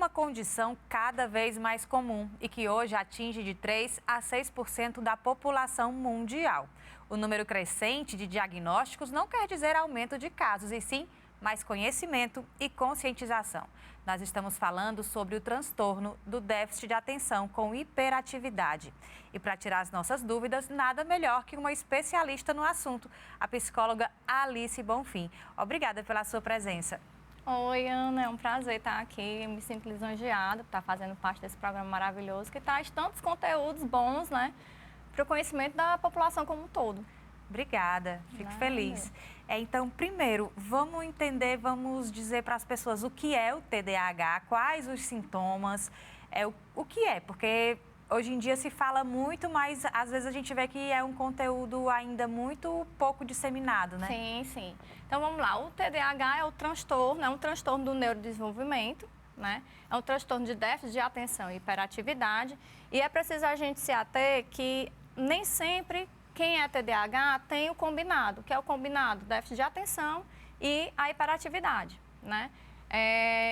uma condição cada vez mais comum e que hoje atinge de 3 a 6% da população mundial. O número crescente de diagnósticos não quer dizer aumento de casos, e sim mais conhecimento e conscientização. Nós estamos falando sobre o transtorno do déficit de atenção com hiperatividade. E para tirar as nossas dúvidas, nada melhor que uma especialista no assunto, a psicóloga Alice Bonfim. Obrigada pela sua presença. Oi, Ana, é um prazer estar aqui. Eu me sinto lisonjeada por estar fazendo parte desse programa maravilhoso que traz tantos conteúdos bons, né, para o conhecimento da população como um todo. Obrigada, fico feliz. Então, primeiro, vamos dizer para as pessoas o que é o TDAH, quais os sintomas, o que é, porque hoje em dia se fala muito, mas às vezes a gente vê que é um conteúdo ainda muito pouco disseminado, né? Sim, sim. Então, vamos lá. O TDAH é o transtorno, é um transtorno do neurodesenvolvimento, né? É um transtorno de déficit de atenção e hiperatividade. E é preciso a gente se ater que nem sempre quem é TDAH tem o combinado, que é o combinado déficit de atenção e a hiperatividade, né?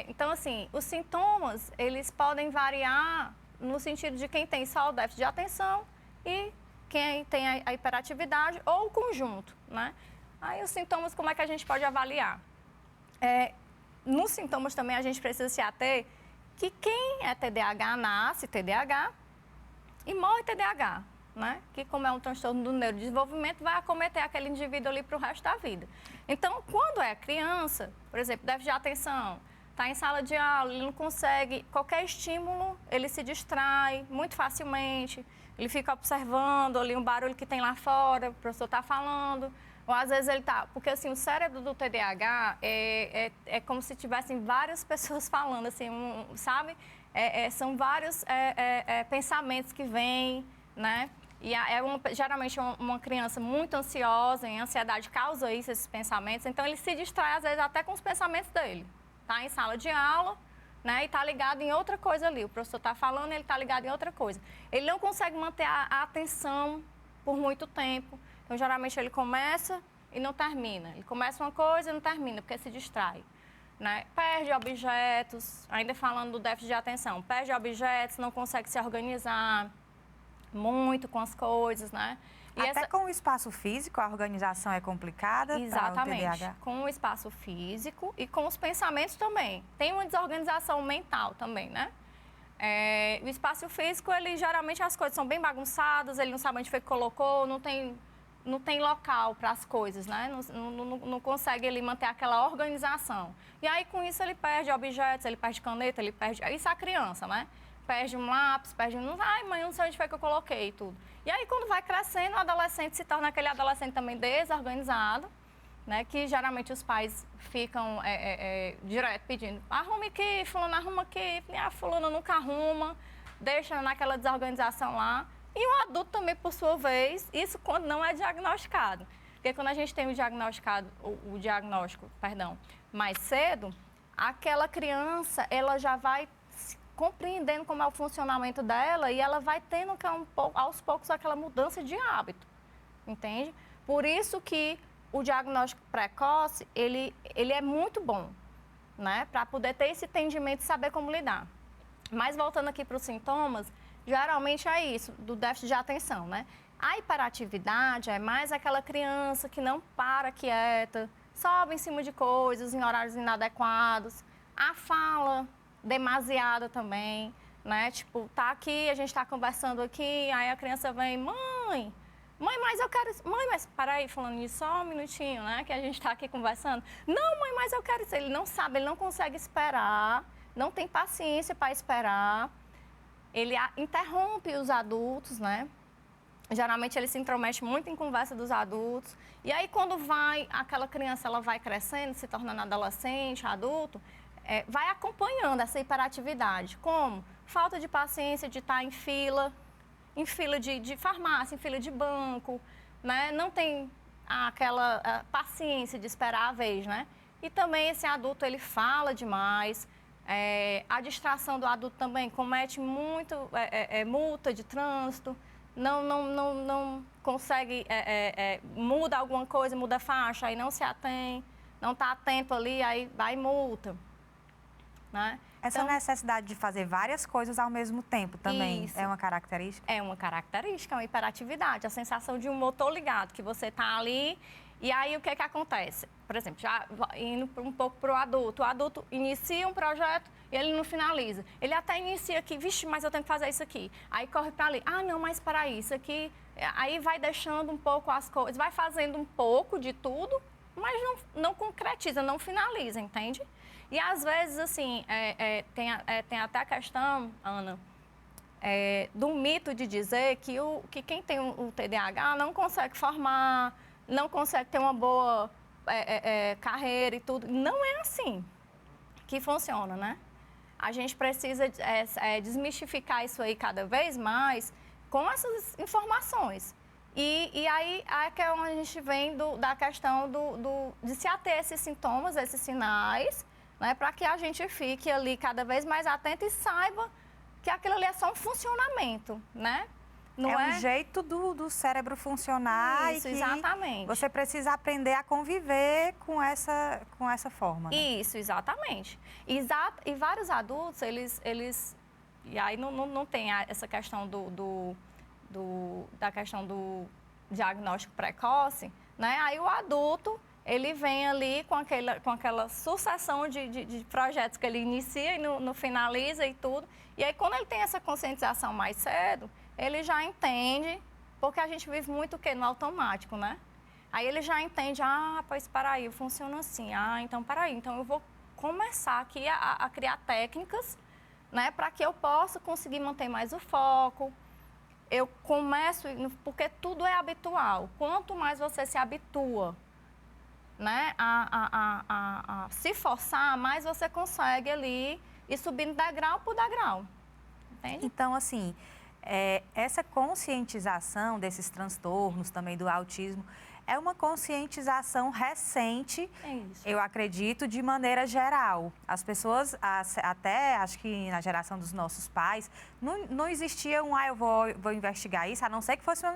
Então, assim, os sintomas, eles podem variar no sentido de quem tem só o déficit de atenção e quem tem a hiperatividade ou o conjunto, né? Aí os sintomas, como é que a gente pode avaliar? Nos sintomas também a gente precisa se ater que quem é TDAH nasce TDAH e morre TDAH, né? Que como é um transtorno do neurodesenvolvimento, vai acometer aquele indivíduo ali para o resto da vida. Então, quando é criança, por exemplo, déficit de atenção, está em sala de aula, ele não consegue, qualquer estímulo, ele se distrai muito facilmente, ele fica observando ali um barulho que tem lá fora, o professor está falando, ou às vezes ele está, porque assim, o cérebro do TDAH é como se tivessem várias pessoas falando, assim, sabe? São vários pensamentos que vêm, né? E geralmente uma criança muito ansiosa, em ansiedade causa isso, esses pensamentos, então ele se distrai às vezes até com os pensamentos dele. Está em sala de aula, né, e está ligado em outra coisa ali. O professor está falando, ele está ligado em outra coisa. Ele não consegue manter a atenção por muito tempo. Então, geralmente, ele começa e não termina. Ele começa uma coisa e não termina, porque se distrai, né? Perde objetos, ainda falando do déficit de atenção, perde objetos, não consegue se organizar muito com as coisas, né? E até com o espaço físico, a organização é complicada. Exatamente, para o TDAH? Com o espaço físico e com os pensamentos também. Tem uma desorganização mental também, né? O espaço físico, ele geralmente as coisas são bem bagunçadas, ele não sabe onde foi que colocou, não tem local para as coisas, né? Não consegue ele manter aquela organização. E aí, com isso, ele perde objetos, ele perde caneta, ele perde... Isso é a criança, né? Perde um lápis, perde um... Ai, mãe, não sei onde foi que eu coloquei tudo. E aí, quando vai crescendo, o adolescente se torna aquele adolescente também desorganizado, né? Que geralmente os pais ficam direto pedindo, arrume aqui, fulano, arruma aqui. A fulana nunca arruma, deixa naquela desorganização lá. E o adulto também, por sua vez, isso quando não é diagnosticado. Porque quando a gente tem o diagnóstico mais cedo, aquela criança, ela já vai compreendendo como é o funcionamento dela e ela vai tendo aos poucos aquela mudança de hábito, entende? Por isso que o diagnóstico precoce, ele é muito bom, né? Para poder ter esse entendimento e saber como lidar. Mas voltando aqui para os sintomas, geralmente é isso, do déficit de atenção, né? A hiperatividade é mais aquela criança que não para quieta, sobe em cima de coisas em horários inadequados, a fala demasiada também, né? Tipo, tá aqui, a gente tá conversando aqui, aí a criança vem, mãe, mas eu quero... Mãe, mas para aí, falando isso, só um minutinho, né? Que a gente tá aqui conversando. Não, mãe, mas eu quero isso. Ele não sabe, ele não consegue esperar, não tem paciência para esperar. Ele interrompe os adultos, né? Geralmente ele se intromete muito em conversa dos adultos. E aí, quando aquela criança, ela vai crescendo, se tornando adolescente, adulto, vai acompanhando essa hiperatividade. Como? Falta de paciência de estar em fila de farmácia, em fila de banco, né? Não tem aquela paciência de esperar a vez, né? E também esse adulto, ele fala demais. A distração do adulto também comete muito multa de trânsito, não consegue, muda alguma coisa, muda a faixa, aí não se atém, não está atento ali, aí vai multa, né? Essa necessidade de fazer várias coisas ao mesmo tempo também Isso. é uma característica? É uma característica, uma hiperatividade, a sensação de um motor ligado, que você está ali. E aí, o que acontece? Por exemplo, já indo um pouco para o adulto inicia um projeto e ele não finaliza. Ele até inicia aqui, vixe, mas eu tenho que fazer isso aqui. Aí corre para ali, não, mas para isso aqui. Aí vai deixando um pouco as coisas, vai fazendo um pouco de tudo, mas não concretiza, não finaliza, entende? E às vezes, assim, tem até a questão, Ana, do mito de dizer que quem tem o TDAH não consegue formar, não consegue ter uma boa carreira e tudo. Não é assim que funciona, né? A gente precisa desmistificar isso aí cada vez mais com essas informações. E aí que é onde a gente vem da questão de se ater a esses sintomas, a esses sinais, né? Para que a gente fique ali cada vez mais atento e saiba que aquilo ali é só um funcionamento, né? Não um jeito do cérebro funcionar. Isso, e que exatamente. Você precisa aprender a conviver com essa forma. Né? Isso, exatamente. E vários adultos, eles e aí não tem essa questão da questão do diagnóstico precoce, né? Aí o adulto, ele vem ali com aquela sucessão de projetos que ele inicia e não finaliza e tudo. E aí, quando ele tem essa conscientização mais cedo, ele já entende, porque a gente vive muito o quê? No automático, né? Aí ele já entende, pois peraí, funciona assim, então peraí, então eu vou começar aqui a criar técnicas, né, para que eu possa conseguir manter mais o foco. Eu começo, porque tudo é habitual, quanto mais você se habitua, né, a se forçar, mais você consegue ali ir subindo degrau por degrau, entende? Então, assim, essa conscientização desses transtornos também do autismo é uma conscientização recente, eu acredito, de maneira geral. As pessoas, até acho que na geração dos nossos pais, não existia eu vou investigar isso, a não ser que fosse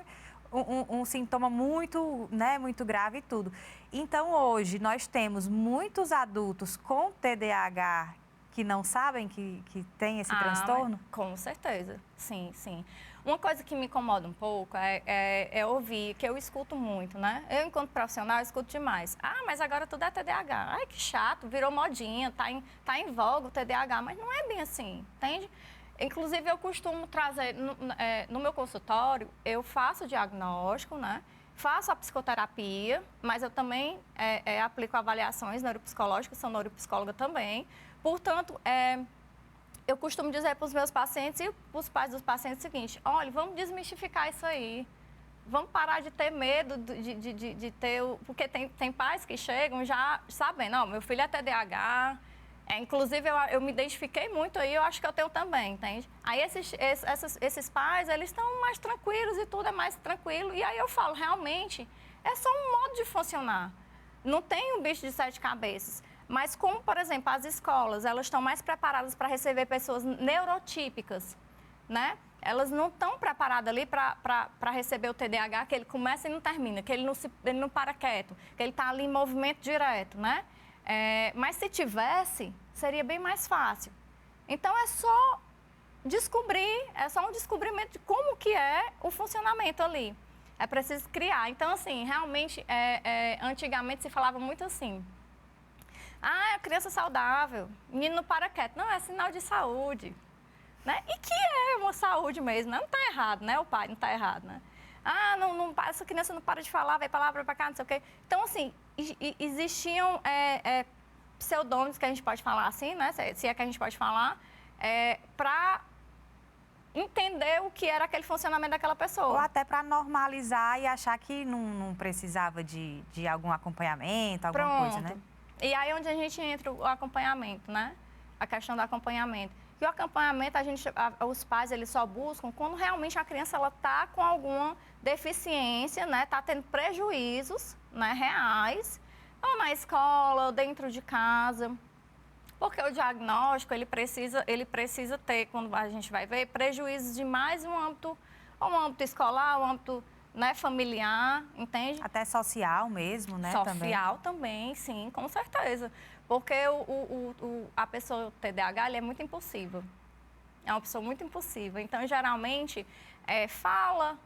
um sintoma muito, né, muito grave e tudo. Então, hoje, nós temos muitos adultos com TDAH que não sabem que tem esse transtorno? Com certeza, sim, sim. Uma coisa que me incomoda um pouco é ouvir, que eu escuto muito, né? Eu, enquanto profissional, escuto demais. Mas agora tudo é TDAH. Ai, que chato, virou modinha, tá em voga o TDAH, mas não é bem assim, entende? Inclusive, eu costumo trazer, no meu consultório, eu faço o diagnóstico, né? Faço a psicoterapia, mas eu também aplico avaliações neuropsicológicas, sou neuropsicóloga também. Portanto, eu costumo dizer para os meus pacientes e para os pais dos pacientes o seguinte: olha, vamos desmistificar isso aí. Vamos parar de ter medo de ter... Porque tem pais que chegam já sabendo, não, meu filho é TDAH. Inclusive, eu me identifiquei muito aí, eu acho que eu tenho também, entende? Aí esses pais, eles estão mais tranquilos e tudo é mais tranquilo. E aí eu falo, realmente, é só um modo de funcionar. Não tem um bicho de 7 cabeças. Mas como, por exemplo, as escolas, elas estão mais preparadas para receber pessoas neurotípicas, né? Elas não estão preparadas ali para receber o TDAH, que ele começa e não termina, que ele não para quieto, que ele está ali em movimento direto, né? Mas se tivesse, seria bem mais fácil. Então, é só descobrir, é só um descobrimento de como que é o funcionamento ali. É preciso criar. Então, assim, realmente, antigamente se falava muito assim: a criança saudável, menino não para quieto. Não, é sinal de saúde. Né? E que é uma saúde mesmo, né? Não está errado, né? O pai não está errado, né? Essa criança não para de falar, vai para lá, vai para cá, não sei o quê. Então, assim, existiam pseudônimos, que a gente pode falar assim, né? Se é que a gente pode falar, para entender o que era aquele funcionamento daquela pessoa. Ou até para normalizar e achar que não precisava de algum acompanhamento, alguma coisa, né? E aí onde a gente entra o acompanhamento, né? A questão do acompanhamento. E o acompanhamento, os pais, eles só buscam quando realmente a criança está com alguma deficiência, né? Está tendo prejuízos, né, reais, ou na escola, ou dentro de casa. Porque o diagnóstico, ele precisa ter, quando a gente vai ver, prejuízos de mais um âmbito escolar, um âmbito, né, familiar, entende? Até social mesmo, né? Social também, sim, com certeza. Porque a pessoa TDAH, ele é muito impulsiva. É uma pessoa muito impulsiva. Então, geralmente, fala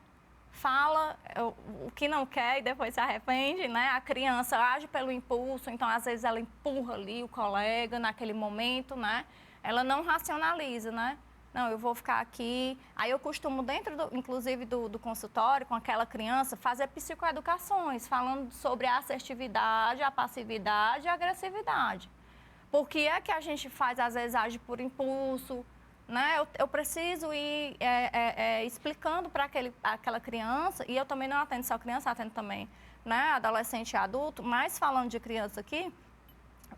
o que não quer e depois se arrepende, né? A criança age pelo impulso, então, às vezes, ela empurra ali o colega naquele momento, né? Ela não racionaliza, né? Não, eu vou ficar aqui. Aí eu costumo, inclusive do consultório, com aquela criança, fazer psicoeducações, falando sobre a assertividade, a passividade e a agressividade. Por que é que a gente faz, às vezes, age por impulso, né? Eu preciso ir explicando para aquela criança, e eu também não atendo só criança, atendo também, né, adolescente e adulto, mas falando de criança aqui,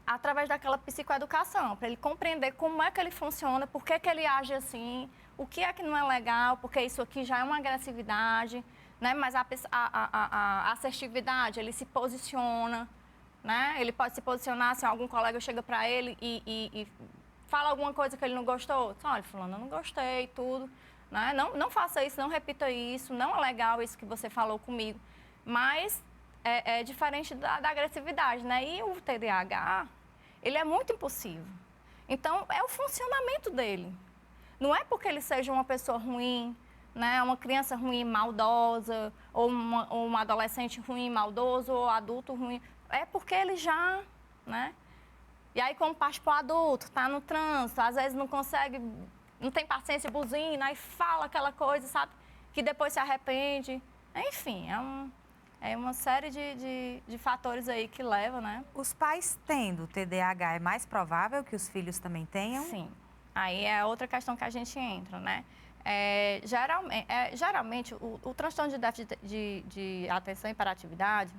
através daquela psicoeducação, para ele compreender como é que ele funciona, por que ele age assim, o que é que não é legal, porque isso aqui já é uma agressividade, né? Mas a assertividade, ele se posiciona, né? Ele pode se posicionar se algum colega chega para ele e fala alguma coisa que ele não gostou. Olha, fulano, eu não gostei, tudo, né? Não faça isso, não repita isso, não é legal isso que você falou comigo. Mas é diferente da agressividade, né? E o TDAH, ele é muito impulsivo. Então, é o funcionamento dele. Não é porque ele seja uma pessoa ruim, né? Uma criança ruim, maldosa, ou um adolescente ruim, maldoso, ou adulto ruim. É porque ele já, né? E aí, quando parte para o adulto, está no trânsito, às vezes não consegue, não tem paciência, buzina, aí fala aquela coisa, sabe? Que depois se arrepende. Enfim, é uma série de fatores aí que levam, né? Os pais tendo TDAH, é mais provável que os filhos também tenham? Sim. Aí é outra questão que a gente entra, né? Geralmente, o transtorno de déficit de atenção e hiperatividade,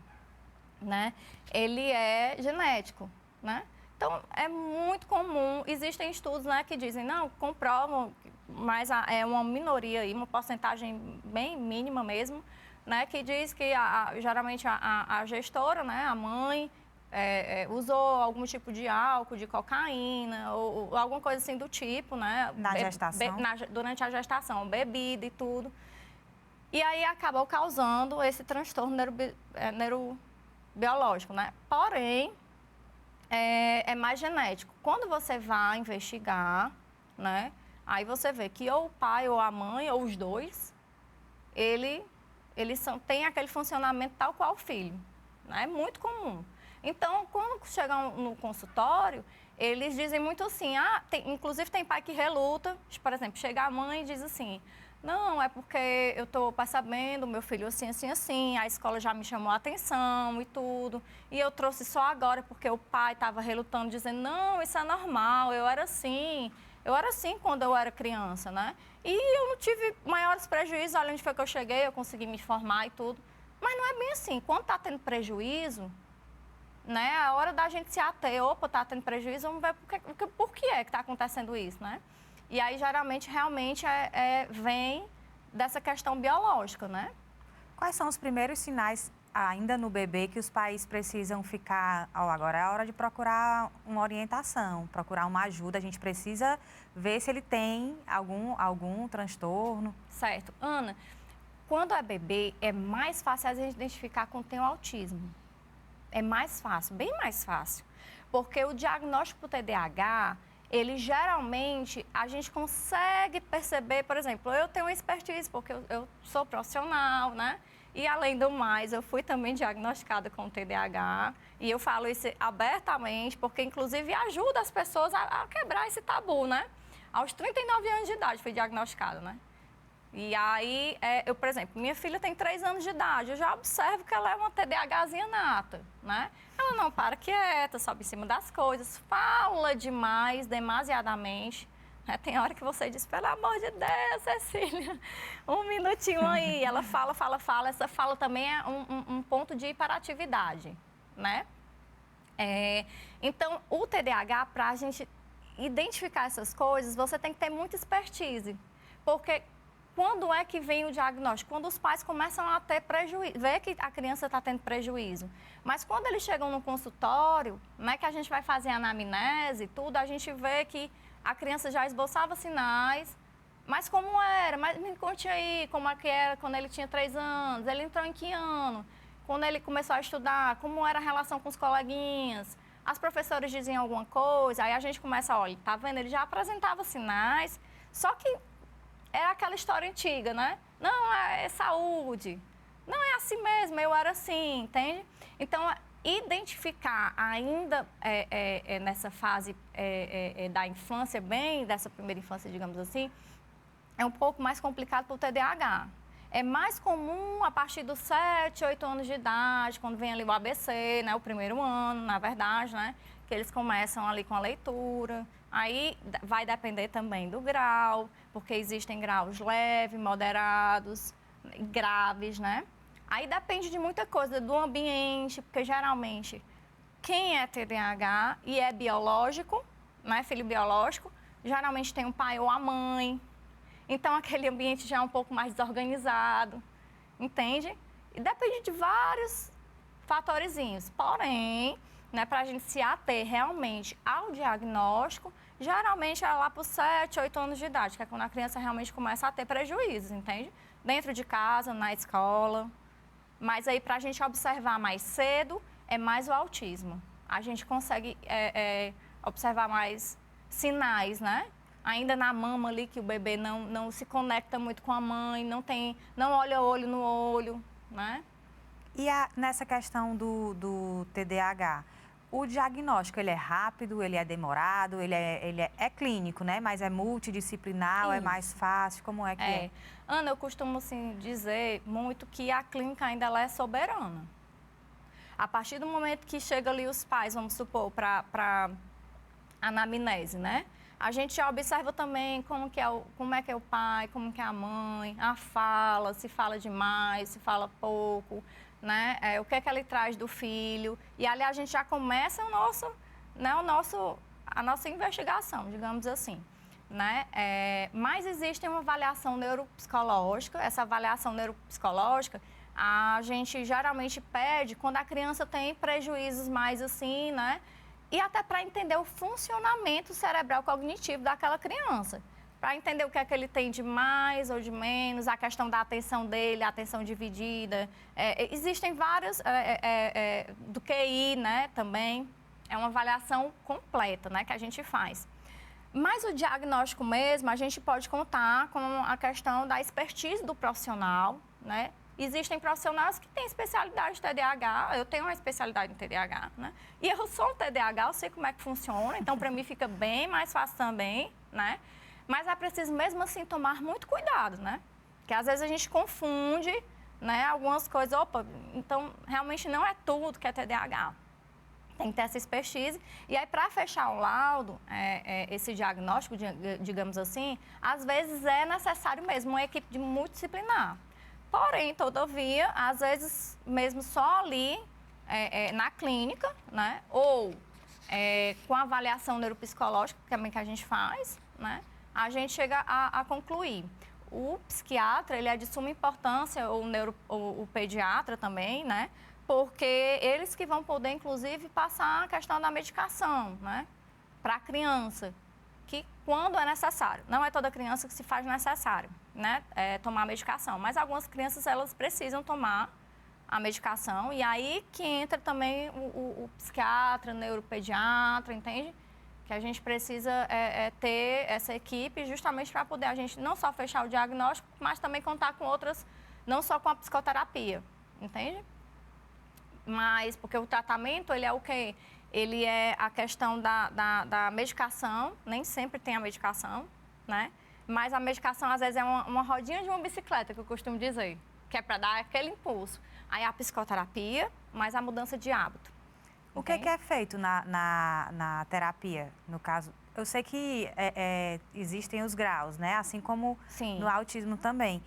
né? Ele é genético, né? Então, é muito comum, existem estudos, né, que dizem, não, comprovam, mas é uma minoria aí, uma porcentagem bem mínima mesmo, né, que diz que geralmente a gestora, né, a mãe, usou algum tipo de álcool, de cocaína, ou alguma coisa assim do tipo, né? Na gestação? Durante a gestação, bebida e tudo. E aí acabou causando esse transtorno neurobiológico, né? Porém, é mais genético. Quando você vai investigar, né, aí você vê que ou o pai ou a mãe, ou os dois, eles têm aquele funcionamento tal qual o filho. Né? É muito comum. Então, quando chegam no consultório, eles dizem muito assim, inclusive tem pai que reluta, por exemplo, chega a mãe e diz assim, não, é porque eu estou percebendo, meu filho assim, assim, assim, a escola já me chamou a atenção e tudo, e eu trouxe só agora porque o pai estava relutando, dizendo, não, isso é normal, eu era assim quando eu era criança, né? E eu não tive maiores prejuízos, olha onde foi que eu cheguei, eu consegui me formar e tudo. Mas não é bem assim, quando está tendo prejuízo, né, a hora da gente se ater, opa, está tendo prejuízo, vamos ver por que é que está acontecendo isso, né? E aí, geralmente, realmente, vem dessa questão biológica, né? Quais são os primeiros sinais, ainda no bebê, que os pais precisam ficar... agora é a hora de procurar uma orientação, procurar uma ajuda. A gente precisa ver se ele tem algum transtorno. Certo. Ana, quando é bebê, é mais fácil a gente identificar quando tem o autismo. É mais fácil, bem mais fácil. Porque o diagnóstico do TDAH... ele geralmente, a gente consegue perceber, por exemplo, eu tenho uma expertise porque eu sou profissional, né? E além do mais, eu fui também diagnosticada com TDAH e eu falo isso abertamente porque inclusive ajuda as pessoas a quebrar esse tabu, né? Aos 39 anos de idade fui diagnosticada, né? E aí, eu, por exemplo, minha filha tem 3 anos de idade, eu já observo que ela é uma TDAHzinha nata, né? Ela não para quieta, sobe em cima das coisas, fala demais, demasiadamente. Né? Tem hora que você diz, pelo amor de Deus, Cecília, um minutinho aí. Ela fala. Essa fala também é um ponto de hiperatividade, né? Então, o TDAH, para a gente identificar essas coisas, você tem que ter muita expertise. Porque... quando é que vem o diagnóstico? Quando os pais começam a ter prejuízo, ver que a criança está tendo prejuízo. Mas quando eles chegam no consultório, né, que a gente vai fazer a anamnese e tudo, a gente vê que a criança já esboçava sinais. Mas como era? Mas me conte aí como é que era quando ele tinha 3 anos, ele entrou em que ano? Quando ele começou a estudar, como era a relação com os coleguinhas? as professoras diziam alguma coisa, aí a gente começa, olha, tá vendo, ele já apresentava sinais, só que era aquela história antiga, né? Não, é saúde, não é assim mesmo, eu era assim, entende? Então, identificar ainda nessa fase da infância, bem dessa primeira infância, digamos assim, é um pouco mais complicado para o TDAH. É mais comum a partir dos 7, 8 anos de idade, quando vem ali o ABC, né, o primeiro ano, na verdade, né, que eles começam ali com a leitura. Aí vai depender também do grau, porque existem graus leves, moderados, graves, né? Aí depende de muita coisa, do ambiente, porque geralmente quem é TDAH e é biológico, né, filho biológico, geralmente tem um pai ou a mãe. Então, aquele ambiente já é um pouco mais desorganizado, entende? E depende de vários fatorezinhos. Porém, né, para a gente se ater realmente ao diagnóstico, geralmente é lá por 7, 8 anos de idade, que é quando a criança realmente começa a ter prejuízos, entende? Dentro de casa, na escola. Mas aí, para a gente observar mais cedo, é mais o autismo. A gente consegue observar mais sinais, né? Ainda na mama ali, que o bebê não se conecta muito com a mãe, não olha olho no olho, né? E nessa questão do TDAH, o diagnóstico, ele é rápido, ele é demorado, ele é clínico, né? Mas é multidisciplinar, Isso. é mais fácil, como é que é? Ana, eu costumo assim, dizer muito que a clínica ainda ela é soberana. A partir do momento que chega ali os pais, vamos supor, para anamnese, né? A gente já observa também como é que é o pai, como que é a mãe, a fala, se fala demais, se fala pouco, né? O que é que ele traz do filho. E ali a gente já começa a nossa investigação, digamos assim, né? Mas existe uma avaliação neuropsicológica. Essa avaliação neuropsicológica, a gente geralmente pede quando a criança tem prejuízos mais assim, né? E até para entender o funcionamento cerebral cognitivo daquela criança. Para entender o que é que ele tem de mais ou de menos, a questão da atenção dele, a atenção dividida. Existem várias, do QI, né, também. É uma avaliação completa, né, que a gente faz. Mas o diagnóstico mesmo, a gente pode contar com a questão da expertise do profissional, né? Existem profissionais que têm especialidade em TDAH, eu tenho uma especialidade em TDAH, né? E eu sou um TDAH, eu sei como é que funciona, então para mim fica bem mais fácil também, né? Mas é preciso mesmo assim tomar muito cuidado, né? Porque às vezes a gente confunde, né, algumas coisas, então realmente não é tudo que é TDAH. Tem que ter essa expertise. E aí, para fechar o laudo, esse diagnóstico, digamos assim, às vezes é necessário mesmo uma equipe multidisciplinar. Porém, todavia, às vezes, mesmo só ali, na clínica, né? Ou com a avaliação neuropsicológica, também que a gente faz, né? A gente chega a concluir. O psiquiatra, ele é de suma importância, o pediatra também, né? Porque eles que vão poder, inclusive, passar a questão da medicação, né? Para a criança, que quando é necessário. Não é toda criança que se faz necessário, né? Tomar medicação. Mas algumas crianças, elas precisam tomar a medicação. E aí que entra também o psiquiatra, o neuropediatra, entende? Que a gente precisa ter essa equipe justamente para poder a gente não só fechar o diagnóstico, mas também contar com outras, não só com a psicoterapia, entende? Mas, porque o tratamento, ele é o quê? Ele é a questão da medicação, nem sempre tem a medicação, né? Mas a medicação, às vezes, é uma rodinha de uma bicicleta, que eu costumo dizer, que é para dar aquele impulso. Aí a psicoterapia, mais a mudança de hábito. O que é feito na terapia, no caso? Eu sei que existem os graus, né? Assim como Sim. no autismo também.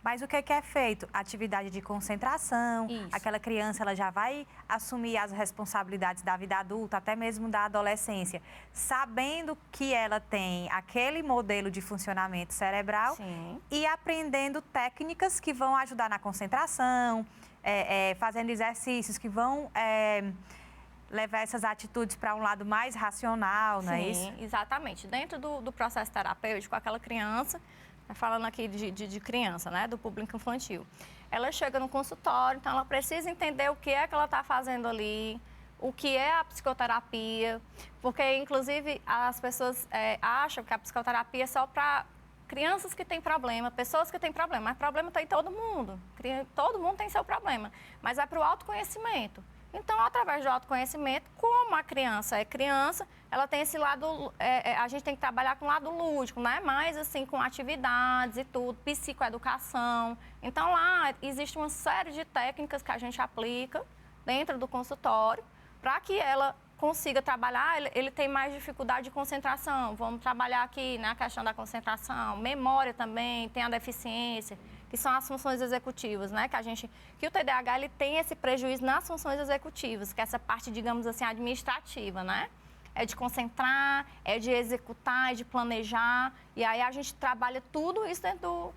Mas o que é feito? Atividade de concentração, Isso. Aquela criança ela já vai assumir as responsabilidades da vida adulta, até mesmo da adolescência, sabendo que ela tem aquele modelo de funcionamento cerebral. Sim. E aprendendo técnicas que vão ajudar na concentração, fazendo exercícios que vão levar essas atitudes para um lado mais racional, não é isso? Sim, exatamente. Dentro do processo terapêutico, aquela criança... Falando aqui de criança, né, do público infantil. Ela chega no consultório, então ela precisa entender o que é que ela está fazendo ali, o que é a psicoterapia, porque, inclusive, as pessoas acham que a psicoterapia é só para crianças que têm problema, pessoas que têm problema, mas problema tem todo mundo. Todo mundo tem seu problema, mas é para o autoconhecimento. Então, através do autoconhecimento, como a criança é criança, ela tem esse lado, a gente tem que trabalhar com o lado lúdico, né? Mais assim, com atividades e tudo, psicoeducação. Então, lá existe uma série de técnicas que a gente aplica dentro do consultório para que ela consiga trabalhar, ele tem mais dificuldade de concentração. Vamos trabalhar aqui na questão da concentração, memória também, tem a deficiência, que são as funções executivas, né? Que o TDAH ele tem esse prejuízo nas funções executivas, que é essa parte, digamos assim, administrativa, né? É de concentrar, é de executar, é de planejar, e aí a gente trabalha tudo isso dentro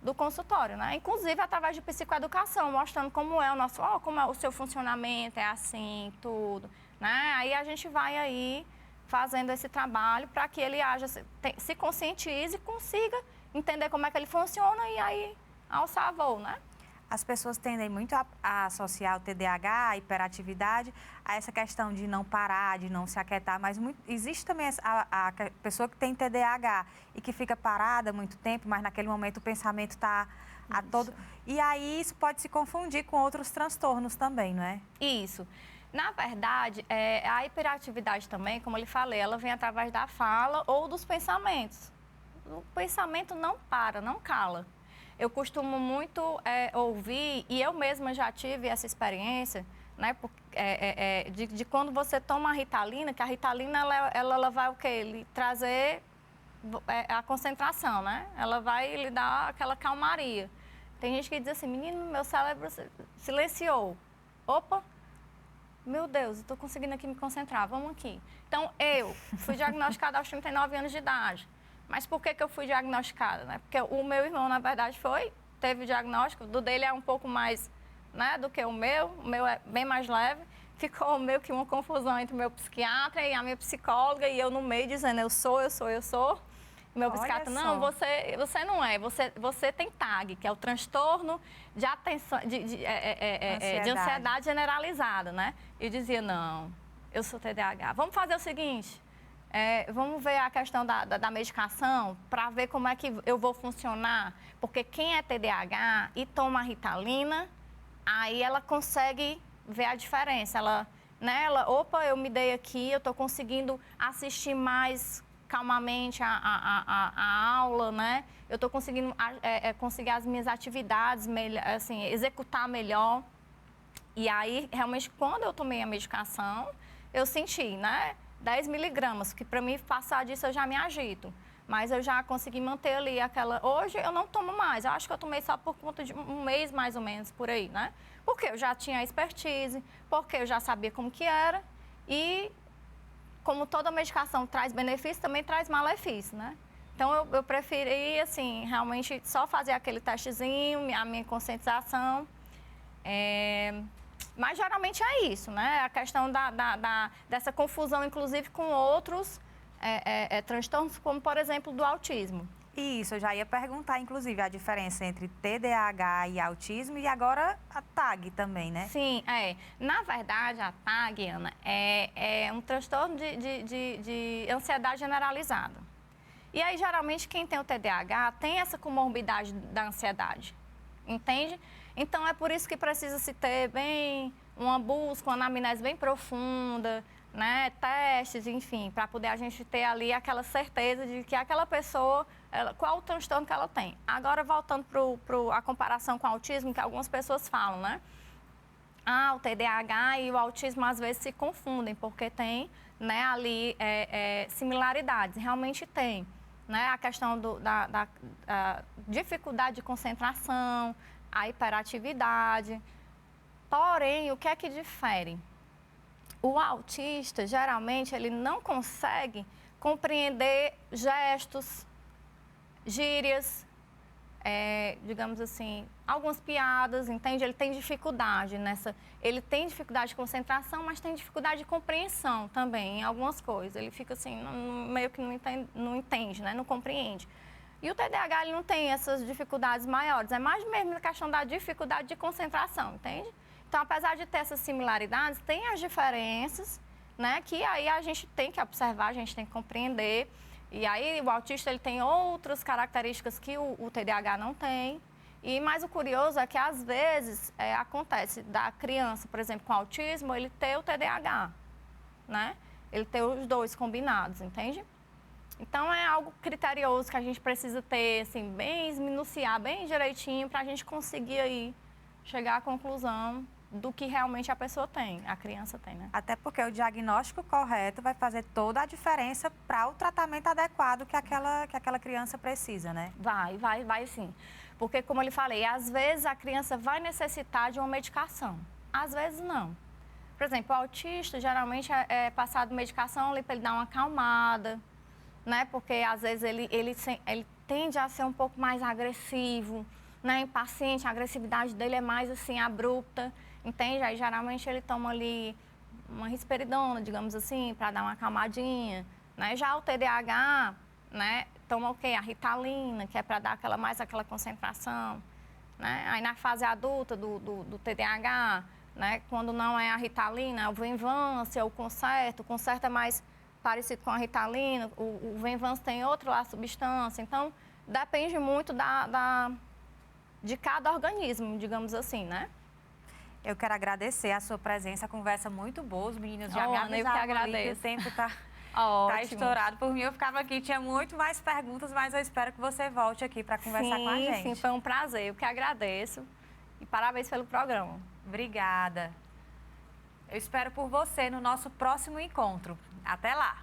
do consultório, né? Inclusive através de psicoeducação, mostrando como é o nosso, como é o seu funcionamento, é assim, tudo, né? Aí a gente vai aí fazendo esse trabalho para que ele se conscientize e consiga entender como é que ele funciona e aí alçar voo, né? As pessoas tendem muito a associar o TDAH, a hiperatividade, a essa questão de não parar, de não se aquietar, mas existe também a pessoa que tem TDAH e que fica parada muito tempo, mas naquele momento o pensamento está a todo... E aí isso pode se confundir com outros transtornos também, não é? Isso. Na verdade, a hiperatividade também, como eu lhe falei, ela vem através da fala ou dos pensamentos. O pensamento não para, não cala. Eu costumo muito ouvir, e eu mesma já tive essa experiência, né, de quando você toma a Ritalina, que a Ritalina ela vai o quê? Lhe trazer a concentração, né? Ela vai lhe dar aquela calmaria. Tem gente que diz assim, menino, meu cérebro silenciou. Opa, meu Deus, eu estou conseguindo aqui me concentrar, vamos aqui. Então, eu fui diagnosticada aos 39 anos de idade. Mas por que eu fui diagnosticada, né? Porque o meu irmão, na verdade, teve o diagnóstico, do dele é um pouco mais, né, do que o meu é bem mais leve. Ficou meio que uma confusão entre o meu psiquiatra e a minha psicóloga, e eu no meio dizendo, eu sou. E meu psiquiatra, não, você não é, você tem TAG, que é o transtorno de atenção, de ansiedade generalizada, né? Eu dizia, não, eu sou TDAH. Vamos fazer o seguinte... vamos ver a questão da medicação para ver como é que eu vou funcionar. Porque quem é TDAH e toma Ritalina, aí ela consegue ver a diferença. Opa, eu me dei aqui, eu estou conseguindo assistir mais calmamente a aula, né? Eu estou conseguindo conseguir as minhas atividades, assim, executar melhor. E aí, realmente, quando eu tomei a medicação, eu senti, né? 10 miligramas, que para mim, passar disso, eu já me agito. Mas eu já consegui manter ali aquela... Hoje, eu não tomo mais. Eu acho que eu tomei só por conta de um mês, mais ou menos, por aí, né? Porque eu já tinha expertise, porque eu já sabia como que era. E, como toda medicação traz benefício, também traz malefício, né? Então, eu preferi, assim, realmente só fazer aquele testezinho, a minha conscientização. Mas geralmente é isso, né? A questão dessa confusão, inclusive, com outros transtornos, como, por exemplo, do autismo. Isso, eu já ia perguntar, inclusive, a diferença entre TDAH e autismo e agora a TAG também, né? Sim, Na verdade, a TAG, Ana, é um transtorno de ansiedade generalizada. E aí, geralmente, quem tem o TDAH tem essa comorbidade da ansiedade, entende? Então, é por isso que precisa se ter uma busca, uma anamnese bem profunda, né? Testes, enfim, para poder a gente ter ali aquela certeza de que aquela pessoa, qual o transtorno que ela tem. Agora, voltando para a comparação com o autismo, que algumas pessoas falam, né? O TDAH e o autismo às vezes se confundem, porque tem, né, ali similaridades, realmente tem. Né? A questão da dificuldade de concentração, a hiperatividade. Porém, o que é que difere? O autista, geralmente, ele não consegue compreender gestos, gírias, digamos assim, algumas piadas, entende? Ele tem dificuldade ele tem dificuldade de concentração, mas tem dificuldade de compreensão também em algumas coisas. Ele fica assim, meio que não entende, né? Não compreende. E o TDAH, ele não tem essas dificuldades maiores, é mais mesmo a questão da dificuldade de concentração, entende? Então, apesar de ter essas similaridades, tem as diferenças, né? Que aí a gente tem que observar, a gente tem que compreender. E aí o autista ele tem outras características que o TDAH não tem. Mas o curioso é que às vezes acontece da criança, por exemplo, com autismo, ele ter o TDAH, né? Ele ter os dois combinados, entende? Então é algo criterioso que a gente precisa ter, assim, bem esmiuçar, bem direitinho, para a gente conseguir aí chegar à conclusão do que realmente a pessoa tem, a criança tem, né? Até porque o diagnóstico correto vai fazer toda a diferença para o tratamento adequado que aquela criança precisa, né? Vai sim. Porque, como eu lhe falei, às vezes a criança vai necessitar de uma medicação, às vezes não. Por exemplo, o autista, geralmente, é passado medicação ali para ele dar uma acalmada, né? Porque, às vezes, ele tende a ser um pouco mais agressivo, né? Impaciente, a agressividade dele é mais, assim, abrupta, entende? Aí, geralmente, ele toma ali uma risperidona, digamos assim, para dar uma acalmadinha, né? Já o TDAH, né? Toma o quê? A Ritalina, que é para dar aquela concentração, né? Aí, na fase adulta do TDAH, né? Quando não é a Ritalina, o Venvance, o Concerto. O Concerto é mais parecido com a Ritalina, o Venvance tem outra lá substância. Então, depende muito de cada organismo, digamos assim, né? Eu quero agradecer a sua presença, a conversa muito boa. Os meninos já me Ana, eu que avisaram ali que o agradeço. tempo tá Ótimo. estourado. Por mim, eu ficava aqui, tinha muito mais perguntas, mas eu espero que você volte aqui para conversar com a gente. Sim, foi um prazer. Eu que agradeço. E parabéns pelo programa. Obrigada. Eu espero por você no nosso próximo encontro. Até lá!